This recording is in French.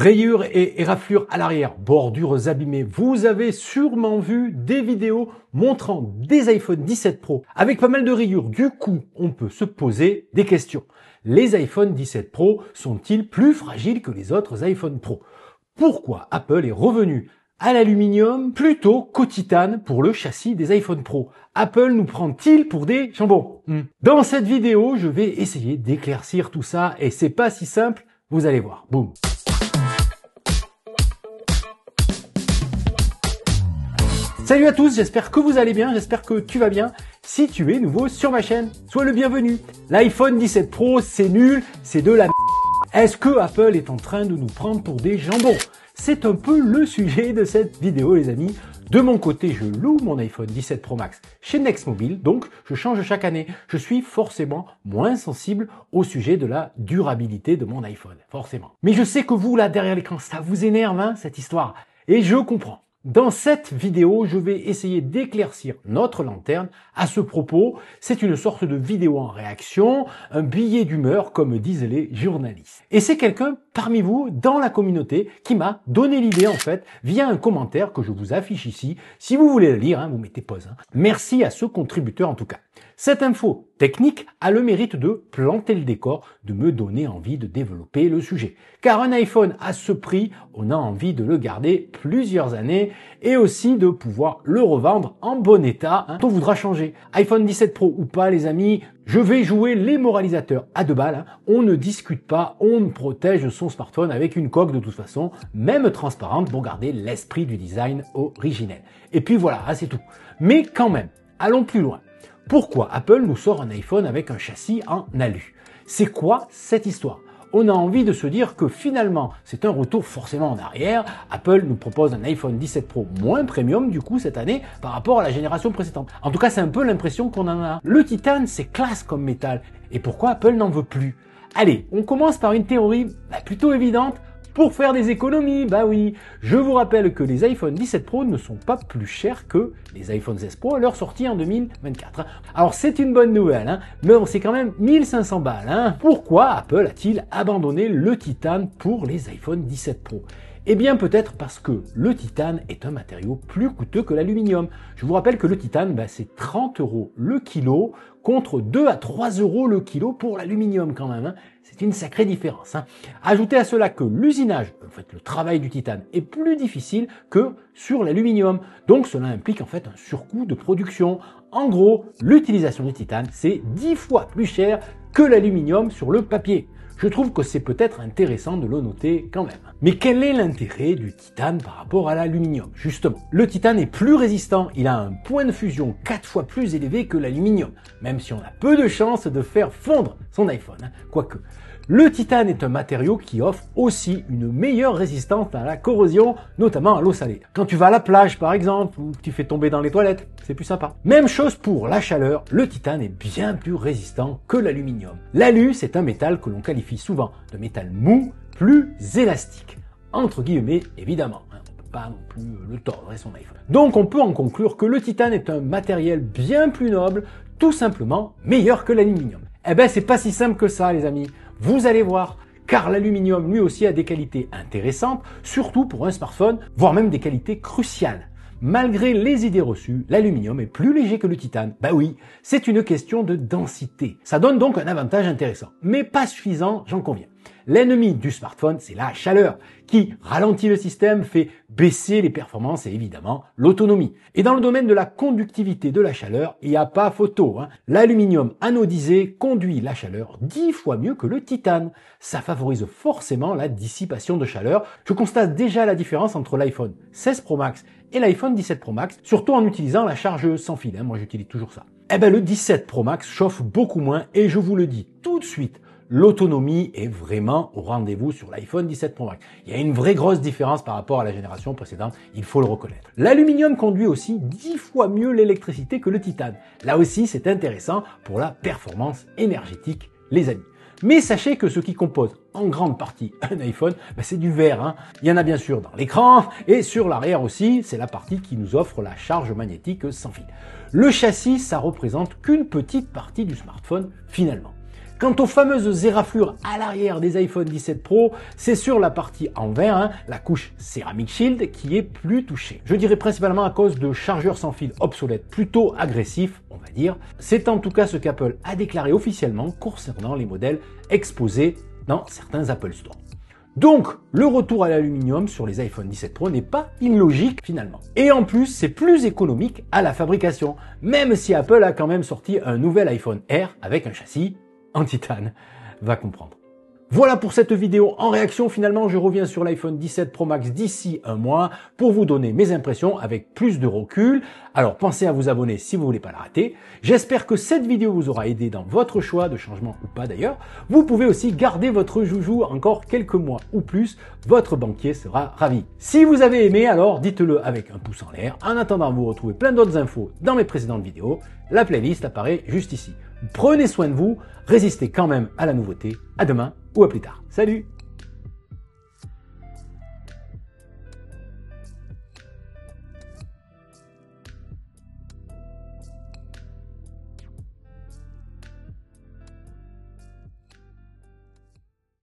Rayures et éraflures à l'arrière, bordures abîmées. Vous avez sûrement vu des vidéos montrant des iPhone 17 Pro avec pas mal de rayures. Du coup, on peut se poser des questions. Les iPhone 17 Pro sont-ils plus fragiles que les autres iPhone Pro? Pourquoi Apple est revenu à l'aluminium plutôt qu'au titane pour le châssis des iPhone Pro? Apple nous prend-il pour des jambons? Dans cette vidéo, je vais essayer d'éclaircir tout ça et c'est pas si simple, vous allez voir. Boum. Salut à tous, j'espère que vous allez bien, j'espère que tu vas bien. Si tu es nouveau sur ma chaîne, sois le bienvenu. L'iPhone 17 Pro, c'est nul, c'est de la merde. Est-ce que Apple est en train de nous prendre pour des jambons? C'est un peu le sujet de cette vidéo, les amis. De mon côté, je loue mon iPhone 17 Pro Max chez Nextmobile, donc je change chaque année. Je suis forcément moins sensible au sujet de la durabilité de mon iPhone, forcément. Mais je sais que vous, là, derrière l'écran, ça vous énerve, hein, cette histoire. Et je comprends. Dans cette vidéo, je vais essayer d'éclaircir notre lanterne à ce propos. C'est une sorte de vidéo en réaction, un billet d'humeur, comme disent les journalistes. Et c'est quelqu'un parmi vous, dans la communauté, qui m'a donné l'idée, en fait, via un commentaire que je vous affiche ici. Si vous voulez le lire, hein, vous mettez pause. Merci à ce contributeur, en tout cas. Cette info technique a le mérite de planter le décor, de me donner envie de développer le sujet. Car un iPhone à ce prix, on a envie de le garder plusieurs années et aussi de pouvoir le revendre en bon état. On voudra changer. iPhone 17 Pro ou pas, les amis, je vais jouer les moralisateurs à 2 balles. On ne discute pas, on protège son smartphone avec une coque de toute façon, même transparente, pour garder l'esprit du design originel. Et puis voilà, c'est tout. Mais quand même, allons plus loin. Pourquoi Apple nous sort un iPhone avec un châssis en alu? C'est quoi cette histoire? On a envie de se dire que finalement, c'est un retour forcément en arrière. Apple nous propose un iPhone 17 Pro moins premium du coup cette année par rapport à la génération précédente. En tout cas, c'est un peu l'impression qu'on en a. Le titane, c'est classe comme métal. Et pourquoi Apple n'en veut plus? Allez, on commence par une théorie plutôt évidente. Pour faire des économies, bah oui. Je vous rappelle que les iPhone 17 Pro ne sont pas plus chers que les iPhone 16 Pro à leur sortie en 2024. Alors c'est une bonne nouvelle, mais bon, c'est quand même 1500 balles. Pourquoi Apple a-t-il abandonné le titane pour les iPhone 17 Pro? Eh bien peut-être parce que le titane est un matériau plus coûteux que l'aluminium. Je vous rappelle que le titane, c'est 30 € le kilo contre 2 à 3 € le kilo pour l'aluminium quand même. C'est une sacrée différence. Ajoutez à cela que l'usinage, en fait le travail du titane, est plus difficile que sur l'aluminium. Donc cela implique en fait un surcoût de production. En gros, l'utilisation du titane, c'est 10 fois plus cher que l'aluminium sur le papier. Je trouve que c'est peut-être intéressant de le noter quand même. Mais quel est l'intérêt du titane par rapport à l'aluminium? Justement, le titane est plus résistant, il a un point de fusion 4 fois plus élevé que l'aluminium, même si on a peu de chances de faire fondre son iPhone, quoique. Le titane est un matériau qui offre aussi une meilleure résistance à la corrosion, notamment à l'eau salée. Quand tu vas à la plage par exemple, ou que tu fais tomber dans les toilettes, c'est plus sympa. Même chose pour la chaleur, le titane est bien plus résistant que l'aluminium. L'alu, c'est un métal que l'on qualifie souvent de métal mou, plus élastique. Entre guillemets, évidemment. On ne peut pas non plus le tordre son iPhone. Donc on peut en conclure que le titane est un matériel bien plus noble, tout simplement meilleur que l'aluminium. Eh ben c'est pas si simple que ça les amis. Vous allez voir, car l'aluminium lui aussi a des qualités intéressantes, surtout pour un smartphone, voire même des qualités cruciales. Malgré les idées reçues, l'aluminium est plus léger que le titane. Bah oui, c'est une question de densité. Ça donne donc un avantage intéressant, mais pas suffisant, j'en conviens. L'ennemi du smartphone, c'est la chaleur, qui ralentit le système, fait baisser les performances et évidemment l'autonomie. Et dans le domaine de la conductivité de la chaleur, il n'y a pas photo. L'aluminium anodisé conduit la chaleur 10 fois mieux que le titane. Ça favorise forcément la dissipation de chaleur. Je constate déjà la différence entre l'iPhone 16 Pro Max et l'iPhone 17 Pro Max, surtout en utilisant la charge sans fil. Moi j'utilise toujours ça. Eh ben le 17 Pro Max chauffe beaucoup moins et je vous le dis tout de suite, l'autonomie est vraiment au rendez-vous sur l'iPhone 17 Pro Max. Il y a une vraie grosse différence par rapport à la génération précédente, il faut le reconnaître. L'aluminium conduit aussi 10 fois mieux l'électricité que le titane. Là aussi, c'est intéressant pour la performance énergétique, les amis. Mais sachez que ce qui compose en grande partie un iPhone, c'est du verre. Il y en a bien sûr dans l'écran et sur l'arrière aussi, c'est la partie qui nous offre la charge magnétique sans fil. Le châssis, ça représente qu'une petite partie du smartphone finalement. Quant aux fameuses éraflures à l'arrière des iPhone 17 Pro, c'est sur la partie en verre, la couche Ceramic Shield, qui est plus touchée. Je dirais principalement à cause de chargeurs sans fil obsolètes plutôt agressifs, on va dire. C'est en tout cas ce qu'Apple a déclaré officiellement concernant les modèles exposés dans certains Apple Store. Donc, le retour à l'aluminium sur les iPhone 17 Pro n'est pas illogique finalement. Et en plus, c'est plus économique à la fabrication, même si Apple a quand même sorti un nouvel iPhone Air avec un châssis en titane. Va comprendre. Voilà pour cette vidéo. En réaction, finalement, je reviens sur l'iPhone 17 Pro Max d'ici un mois pour vous donner mes impressions avec plus de recul. Alors, pensez à vous abonner si vous voulez pas la rater. J'espère que cette vidéo vous aura aidé dans votre choix de changement ou pas d'ailleurs. Vous pouvez aussi garder votre joujou encore quelques mois ou plus. Votre banquier sera ravi. Si vous avez aimé, alors dites-le avec un pouce en l'air. En attendant, vous retrouvez plein d'autres infos dans mes précédentes vidéos. La playlist apparaît juste ici. Prenez soin de vous, résistez quand même à la nouveauté. À demain ou à plus tard. Salut!